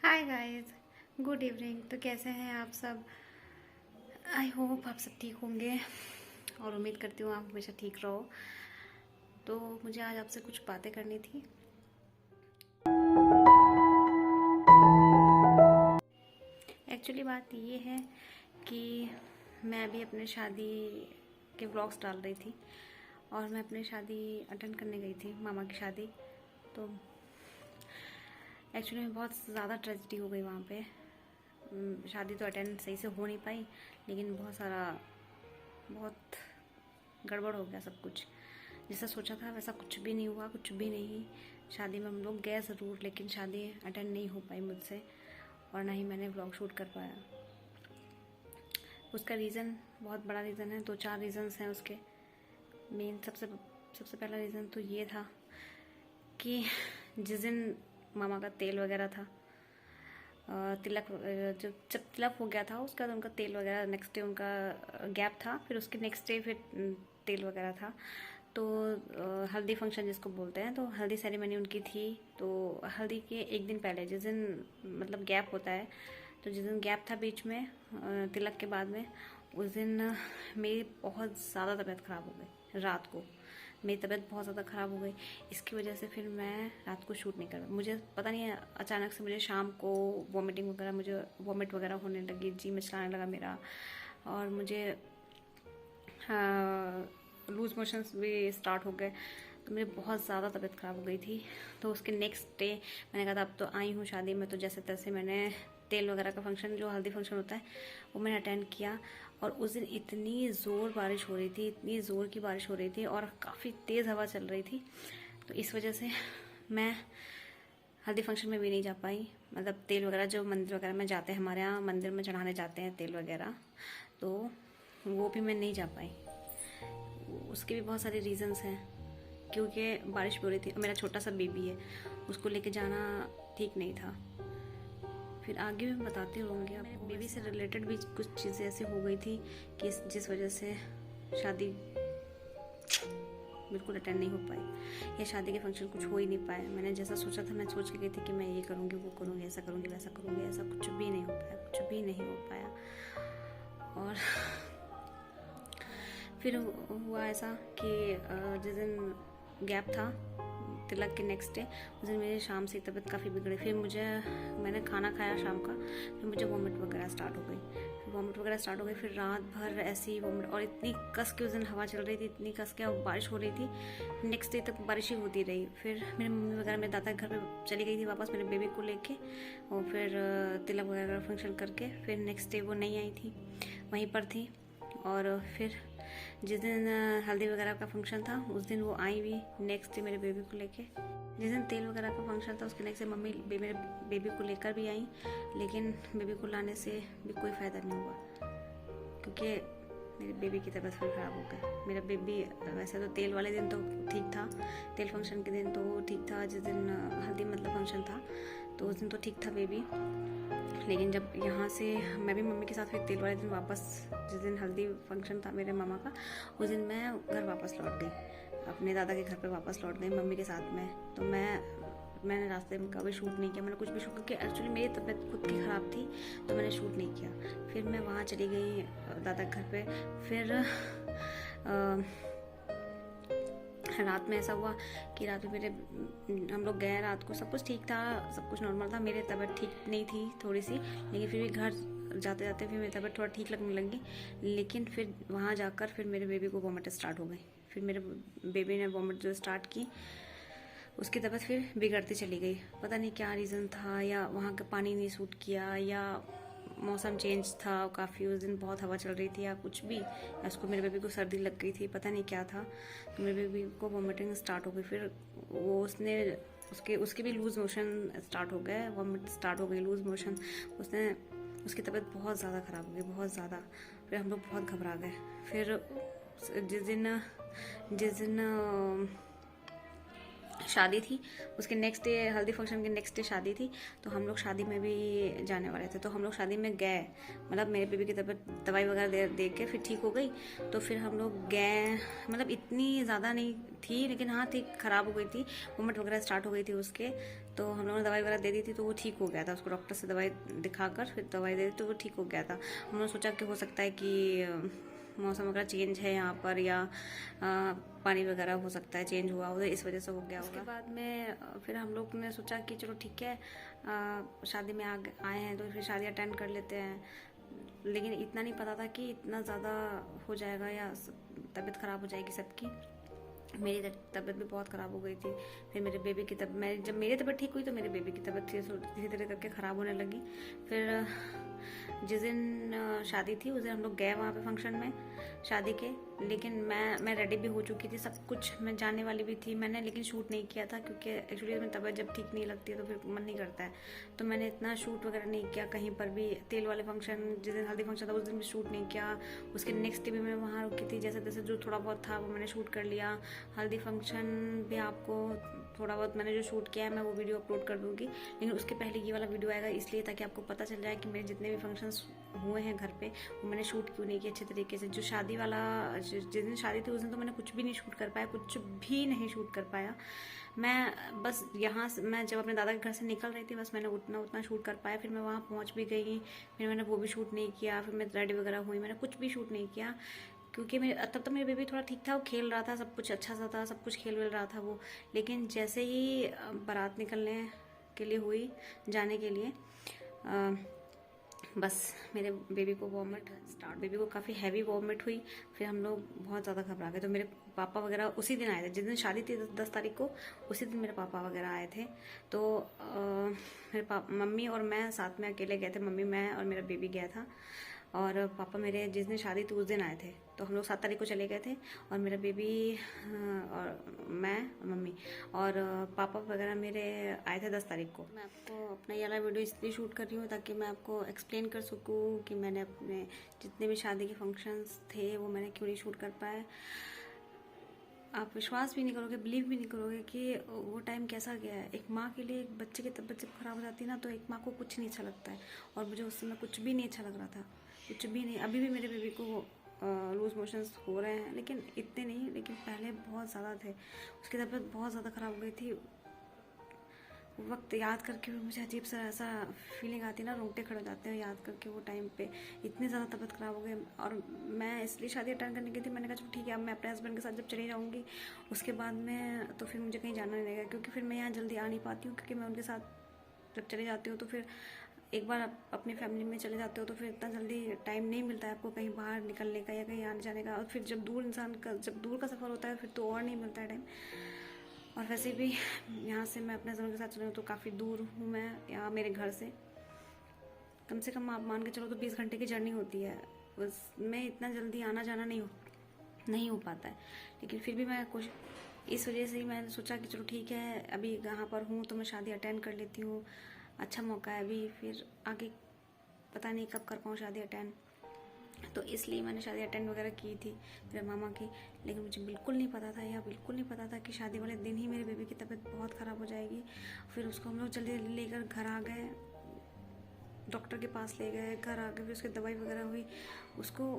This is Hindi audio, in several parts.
Hi guys, good evening. तो कैसे हैं आप सब? आई होप आप सब ठीक होंगे और उम्मीद करती हूँ आप हमेशा ठीक रहो। तो मुझे आज आपसे कुछ बातें करनी थी। एक्चुअली बात ये है कि मैं अभी अपने शादी के व्लॉग्स डाल रही थी और मैं अपनी शादी अटेंड करने गई थी, मामा की शादी। तो एक्चुअली में बहुत ज़्यादा ट्रेजेडी हो गई वहाँ पे। शादी तो अटेंड सही से हो नहीं पाई, लेकिन बहुत गड़बड़ हो गया सब कुछ। जैसा सोचा था वैसा कुछ भी नहीं हुआ, कुछ भी नहीं। शादी में हम लोग गए ज़रूर, लेकिन शादी अटेंड नहीं हो पाई मुझसे और ना ही मैंने व्लॉग शूट कर पाया। उसका रीज़न बहुत बड़ा रीज़न है, 2-4 रीज़न्स हैं उसके। मेन सबसे पहला रीज़न तो ये था कि जिस दिन मामा का तेल वगैरह था, तिलक, जब तिलक हो गया था उसके बाद उनका तेल वगैरह, नेक्स्ट डे उनका गैप था, फिर उसके नेक्स्ट डे फिर तेल वगैरह था। तो हल्दी फंक्शन जिसको बोलते हैं, तो हल्दी सेरेमनी उनकी थी। तो हल्दी के एक दिन पहले, जिस दिन मतलब गैप होता है, तो जिस दिन गैप था बीच में तिलक के बाद में, उस दिन मेरी बहुत ज़्यादा तबीयत ख़राब हो गई। रात को मेरी तबीयत बहुत ज़्यादा ख़राब हो गई। इसकी वजह से फिर मैं रात को शूट नहीं कर पाई। मुझे पता नहीं है, अचानक से मुझे शाम को मुझे वॉमिट वगैरह होने लगी, जी मिचलाने लगा मेरा, और मुझे लूज़ मोशंस भी स्टार्ट हो गए। तो मेरी बहुत ज़्यादा तबीयत ख़राब हो गई थी। तो उसके नेक्स्ट डे मैंने कहा था अब तो आई हूँ शादी में, तो जैसे तैसे मैंने तेल वगैरह का फंक्शन, जो हल्दी फंक्शन होता है, वो मैंने अटेंड किया। और उस दिन इतनी ज़ोर बारिश हो रही थी, इतनी ज़ोर की बारिश हो रही थी और काफ़ी तेज़ हवा चल रही थी। तो इस वजह से मैं हल्दी फंक्शन में भी नहीं जा पाई। मतलब तेल वगैरह जो मंदिर वगैरह में जाते हैं, हमारे यहाँ मंदिर में चढ़ाने जाते हैं तेल वगैरह, तो वो भी मैं नहीं जा पाई। उसके भी बहुत सारे रीज़न्स हैं, क्योंकि बारिश भी हो रही थी और मेरा छोटा सा बेबी है, उसको लेके जाना ठीक नहीं था। फिर आगे भी बताती रहूँगी आपको। बेबी से रिलेटेड भी कुछ चीज़ें ऐसी हो गई थी कि जिस वजह से शादी बिल्कुल अटेंड नहीं हो पाई, या शादी के फंक्शन कुछ हो ही नहीं पाए। मैंने जैसा सोचा था, मैं सोच के गई थी कि मैं ये करूँगी, वो करूँगी, ऐसा करूँगी, वैसा करूँगी, ऐसा कुछ भी नहीं हो पाया, कुछ भी नहीं हो पाया। और फिर हुआ ऐसा कि जिस दिन गैप था तिलक के नेक्स्ट डे, उस दिन मेरी शाम से तबीयत काफ़ी बिगड़ी। फिर मैंने खाना खाया शाम का, फिर मुझे वॉमिट वगैरह स्टार्ट हो गई। फिर रात भर ऐसी ही वॉमिट, और इतनी कस के उस दिन हवा चल रही थी, इतनी कस के, और बारिश हो रही थी। नेक्स्ट डे तक बारिश ही होती रही। फिर मेरी मम्मी वगैरह मेरे दादा के घर पे चली गई थी वापस मेरे बेबी को लेके, और फिर तिलक वगैरह फंक्शन करके फिर नेक्स्ट डे वो नहीं आई थी, वहीं पर थी। और फिर जिस दिन हल्दी वगैरह का फंक्शन था, उस दिन वो आई भी नेक्स्ट डे मेरे बेबी को लेके। जिस दिन तेल वगैरह का फंक्शन था, उसके नेक्स्ट डे मम्मी मेरे बेबी को लेकर भी आई, लेकिन बेबी को लाने से भी कोई फ़ायदा नहीं हुआ, क्योंकि मेरे बेबी की तबीयत फिर ख़राब हो गई। मेरा बेबी वैसे तो तेल वाले दिन तो ठीक था, तेल फंक्शन के दिन तो वो ठीक था, जिस दिन हल्दी मतलब फंक्शन था, तो उस दिन तो ठीक था बेबी। लेकिन जब यहाँ से मैं भी मम्मी के साथ फिर तेल वाले दिन वापस, जिस दिन हल्दी फंक्शन था मेरे मामा का, उस दिन मैं घर वापस लौट गई, अपने दादा के घर पे वापस लौट गई मम्मी के साथ में। तो मैंने रास्ते में कभी शूट नहीं किया, मैंने कुछ भी शूट, क्योंकि एक्चुअली मेरी तबीयत खुद की ख़राब थी, तो मैंने शूट नहीं किया। फिर मैं वहाँ चली गई दादा के घर पे। फिर रात में ऐसा हुआ कि रात में हम लोग गए, रात को सब कुछ ठीक था, सब कुछ नॉर्मल था, मेरी तबीयत ठीक नहीं थी थोड़ी सी, लेकिन फिर भी घर जाते जाते फिर मेरी तबीयत थोड़ा ठीक लगने लगी। लेकिन फिर वहाँ जाकर फिर मेरे बेबी को वॉमिट स्टार्ट हो गई। फिर मेरे बेबी ने वॉमिट जो स्टार्ट की, उसकी तबीयत फिर बिगड़ती चली गई। पता नहीं क्या रीज़न था, या वहाँ का पानी नहीं सूट किया, या मौसम चेंज था काफ़ी, उस दिन बहुत हवा चल रही थी, या कुछ भी, या उसको, मेरे बेबी को सर्दी लग गई थी, पता नहीं क्या था। तो मेरे बेबी को वॉमिटिंग स्टार्ट हो गई। फिर वो उसके भी लूज़ मोशन स्टार्ट हो गए, वॉमिट स्टार्ट हो गई, लूज़ मोशन। उसकी तबीयत बहुत ज़्यादा ख़राब हो गई, बहुत ज़्यादा। फिर हम लोग बहुत घबरा गए। फिर जिस दिन शादी थी, उसके नेक्स्ट डे हल्दी फंक्शन के नेक्स्ट डे शादी थी, तो हम लोग शादी में भी जाने वाले थे। तो हम लोग शादी में गए, मतलब मेरे बेबी की तबीयत दवाई वगैरह दे के फिर ठीक हो गई, तो फिर हम लोग गए। मतलब इतनी ज़्यादा नहीं थी, लेकिन हाँ थी, ख़राब हो गई थी, वोमिट वगैरह स्टार्ट हो गई थी उसके। तो हम लोगों ने दवाई वगैरह दे दी थी, तो वो ठीक हो गया था। उसको डॉक्टर से दवाई दिखाकर फिर दवाई दे दी, तो वो ठीक हो गया था। हम लोग सोचा कि हो सकता है कि मौसम वगैरह चेंज है यहाँ पर, या पानी वगैरह हो सकता है चेंज हुआ हो, इस वजह से हो गया होगा। उसके बाद में फिर हम लोग ने सोचा कि चलो ठीक है, शादी में आए हैं तो फिर शादी अटेंड कर लेते हैं। लेकिन इतना नहीं पता था कि इतना ज़्यादा हो जाएगा या तबीयत ख़राब हो जाएगी सबकी। मेरी तबीयत भी बहुत ख़राब हो गई थी। फिर मेरे बेबी की जब मेरी तबीयत ठीक हुई तो मेरे बेबी की तबीयत धीरे धीरे करके ख़राब होने लगी। फिर जिस दिन शादी थी उस दिन हम लोग गए वहाँ पे फंक्शन में शादी के। लेकिन मैं रेडी भी हो चुकी थी, सब कुछ मैं जाने वाली भी थी मैंने, लेकिन शूट नहीं किया था क्योंकि एक्चुअली मेरी तबीयत जब ठीक नहीं लगती है तो फिर मन नहीं करता है। तो मैंने इतना शूट वगैरह नहीं किया कहीं पर भी। तेल वाले फंक्शन, जिस दिन हल्दी फंक्शन था उस दिन भी शूट नहीं किया। उसके नेक्स्ट डे भी मैं वहाँ रुकी थी, जैसे तैसे जो थोड़ा बहुत था वो मैंने शूट कर लिया। हल्दी फंक्शन भी आपको थोड़ा बहुत मैंने जो शूट किया है मैं वो वीडियो अपलोड कर दूँगी, लेकिन उसके पहले ये वाला वीडियो आएगा, इसलिए ताकि आपको पता चल जाए कि मेरे जितने भी फंक्शंस हुए हैं घर पे वो मैंने शूट क्यों नहीं किया अच्छे तरीके से। जो शादी वाला, जिस दिन शादी थी उस दिन तो मैंने कुछ भी नहीं शूट कर पाया, कुछ भी नहीं शूट कर पाया। मैं बस यहाँ से, मैं जब अपने दादा के घर से निकल रही थी बस मैंने उतना शूट कर पाया। फिर मैं वहाँ पहुँच भी गई, फिर मैंने वो भी शूट नहीं किया। फिर मैं रेडी वगैरह हुई, मैंने कुछ भी शूट नहीं किया क्योंकि मेरे तब तक मेरे बेबी थोड़ा ठीक था, वो खेल रहा था, सब कुछ अच्छा सा था, सब कुछ खेल वेल रहा था वो। लेकिन जैसे ही बारात निकलने के लिए हुई, जाने के लिए, बस मेरे बेबी को वॉमिट स्टार्ट, बेबी को काफ़ी हैवी वॉमिट हुई। फिर हम लोग बहुत ज़्यादा घबरा गए। तो मेरे पापा वगैरह उसी दिन आए थे, जिस दिन शादी थी 10 तारीख को, उसी दिन मेरे पापा वगैरह आए थे। तो मेरे मम्मी और मैं साथ में अकेले गए थे, मम्मी मैं और मेरा बेबी गया था। और पापा मेरे जिस दिन शादी थी उस दिन आए थे। तो हम लोग 7 तारीख को चले गए थे, और मेरा बेबी और मैं और मम्मी और पापा वगैरह मेरे आए थे 10 तारीख को। मैं आपको अपना ये वाला वीडियो इसलिए शूट कर रही हूँ ताकि मैं आपको एक्सप्लेन कर सकूँ कि मैंने अपने जितने भी शादी के फंक्शंस थे वो मैंने क्यों नहीं शूट कर पाए। आप विश्वास भी नहीं करोगे, बिलीव भी नहीं करोगे कि वो टाइम कैसा गया है। एक माँ के लिए एक बच्चे की तबीयत जब ख़राब हो जाती है ना, तो एक माँ को कुछ नहीं अच्छा लगता है, और मुझे उस समय कुछ भी नहीं अच्छा लग रहा था, कुछ भी नहीं। अभी भी मेरे बेबी को लूज मोशंस हो रहे हैं, लेकिन इतने नहीं, लेकिन पहले बहुत ज़्यादा थे। उसकी तबीयत बहुत ज़्यादा ख़राब हो गई थी। वक्त याद करके भी मुझे अजीब सा ऐसा फीलिंग आती है ना, रोंगटे खड़े हो जाते हैं याद करके वो टाइम पे। इतनी ज़्यादा तबीयत ख़राब हो गई, और मैं इसलिए शादी अटेंड करने गई थी। मैंने कहा चलो ठीक है, अब मैं अपने हस्बैंड के साथ जब चली जाऊँगी उसके बाद में तो फिर मुझे कहीं जाना नहीं रहेगा, क्योंकि फिर मैं यहाँ जल्दी आ नहीं पाती हूँ। क्योंकि मैं उनके साथ जब चली जाती हूँ तो फिर एक बार आप अपनी फैमिली में चले जाते हो तो फिर इतना जल्दी टाइम नहीं मिलता है आपको कहीं बाहर निकलने का या कहीं आने जाने का। और फिर जब दूर का सफ़र होता है फिर तो और नहीं मिलता है टाइम। और वैसे भी यहाँ से मैं अपने हस्बैंड के साथ चली हूँ तो काफ़ी दूर हूँ मैं यहाँ मेरे घर से कम आप मान के चलो तो 20 घंटे की जर्नी होती है। उसमें इतना जल्दी आना जाना नहीं हो पाता है। लेकिन फिर भी मैं इस वजह से ही मैंने सोचा कि चलो ठीक है, अभी यहाँ पर हूँ तो मैं शादी अटेंड कर लेती हूँ, अच्छा मौका है अभी, फिर आगे पता नहीं कब कर पाऊँ शादी अटेंड। तो इसलिए मैंने शादी अटेंड वगैरह की थी मेरे मामा की। लेकिन मुझे बिल्कुल नहीं पता था, या बिल्कुल नहीं पता था कि शादी वाले दिन ही मेरे बेबी की तबीयत बहुत ख़राब हो जाएगी। फिर उसको हम लोग जल्दी लेकर घर आ गए, डॉक्टर के पास ले गए, घर आ गए, फिर उसकी दवाई वगैरह हुई। उसको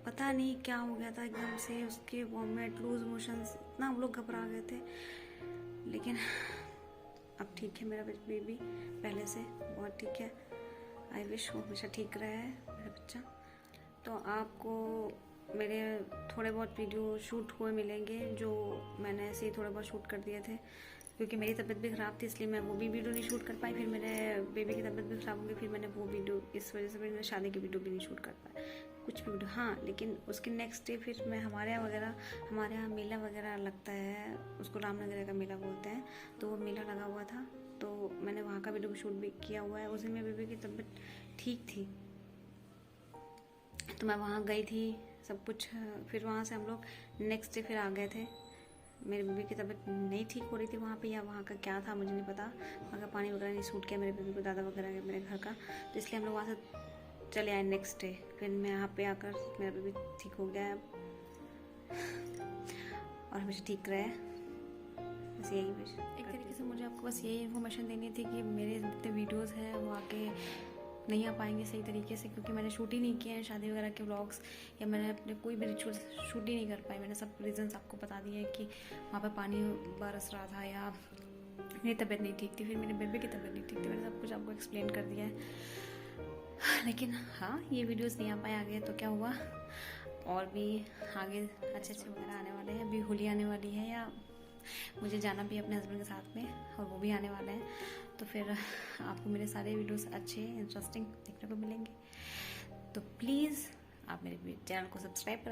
पता नहीं क्या हो गया था, एकदम से उसके वॉमिट, लूज मोशंस, इतना हम लोग घबरा गए थे। लेकिन अब ठीक है मेरा बेबी, पहले से बहुत ठीक है। आई विश वो हमेशा ठीक रहे मेरा बच्चा। तो आपको मेरे थोड़े बहुत वीडियो शूट हुए मिलेंगे जो मैंने ऐसे ही थोड़े बहुत शूट कर दिए थे, क्योंकि मेरी तबीयत भी ख़राब थी इसलिए मैं वो भी वीडियो नहीं शूट कर पाई। फिर मेरे बेबी की तबीयत भी ख़राब हो गई, फिर मैंने वो वीडियो, इस वजह से मैंने शादी की वीडियो भी नहीं शूट कर पाया, कुछ भी वीडियो। हाँ, लेकिन उसके नेक्स्ट डे फिर मैं हमारे यहाँ मेला वगैरह लगता है, उसको रामनगर का मेला बोलते हैं, तो वो मेला लगा हुआ था, तो मैंने वहाँ का वीडियो शूट भी किया हुआ है। उस दिन मेरे बेबी की तबीयत ठीक थी तो मैं वहाँ गई थी, सब कुछ। फिर वहाँ से हम लोग नेक्स्ट डे फिर आ गए थे। मेरे बेबी की तबीयत नहीं ठीक हो रही थी वहाँ पे, या वहाँ का क्या था मुझे नहीं पता, वहाँ का पानी वगैरह नहीं सूट किया मेरे बेबी को, दादा वगैरह मेरे घर का, तो इसलिए हम लोग वहाँ से चले आए नेक्स्ट डे। फिर मैं यहाँ पे आकर मेरा बेबी ठीक हो गया है और हमेशा ठीक रहे। बस यही विश। एक तरीके से मुझे आपको बस यही इन्फॉर्मेशन देनी थी कि मेरे जितने वीडियोस हैं वो आगे नहीं आ पाएंगे सही तरीके से, क्योंकि मैंने शूट ही नहीं किए हैं शादी वगैरह के व्लॉग्स, या मैंने अपने कोई भी रिचुअल्स शूट ही नहीं कर पाई। मैंने सब रीजंस आपको बता दिए हैं कि वहाँ पर पानी बरस रहा था या मेरी तबीयत नहीं ठीक थी, फिर मेरे बेबी की तबीयत नहीं ठीक थी, मैंने सब कुछ आपको एक्सप्लेन कर दिया है। लेकिन हाँ, ये वीडियोस नहीं आ पाए आगे, तो क्या हुआ, और भी आगे अच्छे अच्छे वगैरह आने वाले हैं। अभी होली आने वाली है, या मुझे जाना भी अपने हस्बैंड के साथ में, और वो भी आने वाले हैं, तो फिर आपको मेरे सारे वीडियोस अच्छे इंटरेस्टिंग देखने को मिलेंगे। तो प्लीज़ आप मेरे चैनल को सब्सक्राइब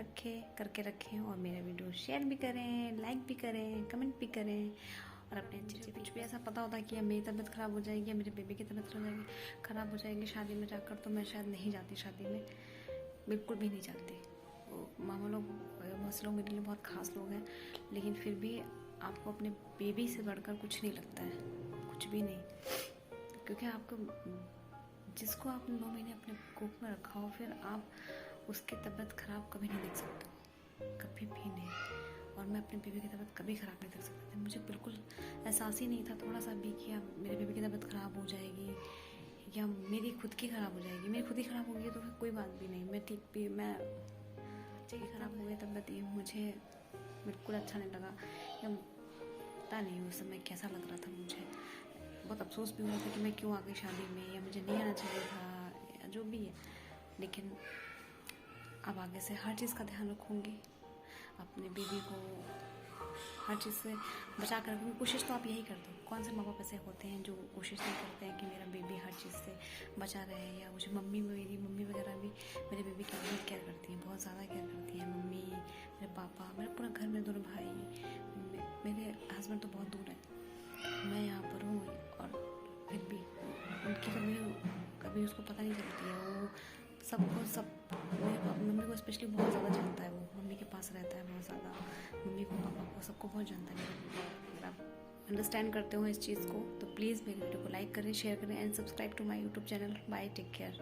करके रखें, और मेरा वीडियो शेयर भी करें, लाइक भी करें, कमेंट भी करें, और अपने अच्छे कुछ भी ऐसा पता होता कि मेरी तबीयत ख़राब हो जाएगी या मेरे बेबी की तबीयत ख़राब हो जाएगी शादी में जाकर, तो मैं शायद नहीं जाती शादी में, बिल्कुल भी नहीं जाती। मामा लोग, बहुत से लोग मेरे लिए बहुत ख़ास लोग हैं, लेकिन फिर भी आपको अपने बेबी से बढ़कर कुछ नहीं लगता है, कुछ भी नहीं, क्योंकि आपको जिसको आपने 9 महीने अपने कोख में रखा हो, फिर आप उसकी तबीयत ख़राब कभी नहीं देख सकते हो, कभी भी नहीं। और मैं अपने बेबी की तबीयत कभी ख़राब नहीं देख सकती थी, मुझे बिल्कुल एहसास ही नहीं था थोड़ा सा भी कि मेरे बेबी की तबीयत ख़राब हो जाएगी या मेरी खुद की ख़राब हो जाएगी। मेरी खुद ही ख़राब होगी तो फिर कोई बात भी नहीं, मैं ठीक भी, मैं बच्चे की ख़राब हो गई तबीयत, ये मुझे बिल्कुल अच्छा नहीं लगा, या पता नहीं उस समय कैसा लग रहा था। मुझे बहुत अफसोस भी हो रहा था कि मैं क्यों आ गई शादी में, या मुझे नहीं आना चाहिए था, या जो भी है। लेकिन अब आगे से हर चीज़ का ध्यान रखूँगी, अपने बेबी को हर चीज़ से बचा कर रखूँगी। कोशिश तो आप यही करते हो, कौन से माँ बाप ऐसे होते हैं जो कोशिश नहीं करते हैं कि मेरा बेबी हर चीज़ से बचा रहे। या मुझे मेरी मम्मी वगैरह भी मेरे बेबी की बहुत केयर करती हैं, बहुत ज़्यादा केयर करती हैं। मम्मी, मेरे पापा, मेरा पूरा घर, मेरे दोनों भाई, मेरे हस्बैंड तो बहुत दूर है, मैं यहाँ पर हूँ, और फिर भी उनकी कभी उसको पता नहीं चलती है। वो मेरे मम्मी को स्पेशली बहुत ज़्यादा जानता है, वो मम्मी के पास रहता है बहुत ज़्यादा, मम्मी को, पापा को, सबको बहुत जानता है। अगर आप अंडरस्टैंड करते हो इस चीज़ को, तो प्लीज़ मेरे वीडियो को लाइक करें, शेयर करें, and subscribe to my YouTube channel. Bye, take care.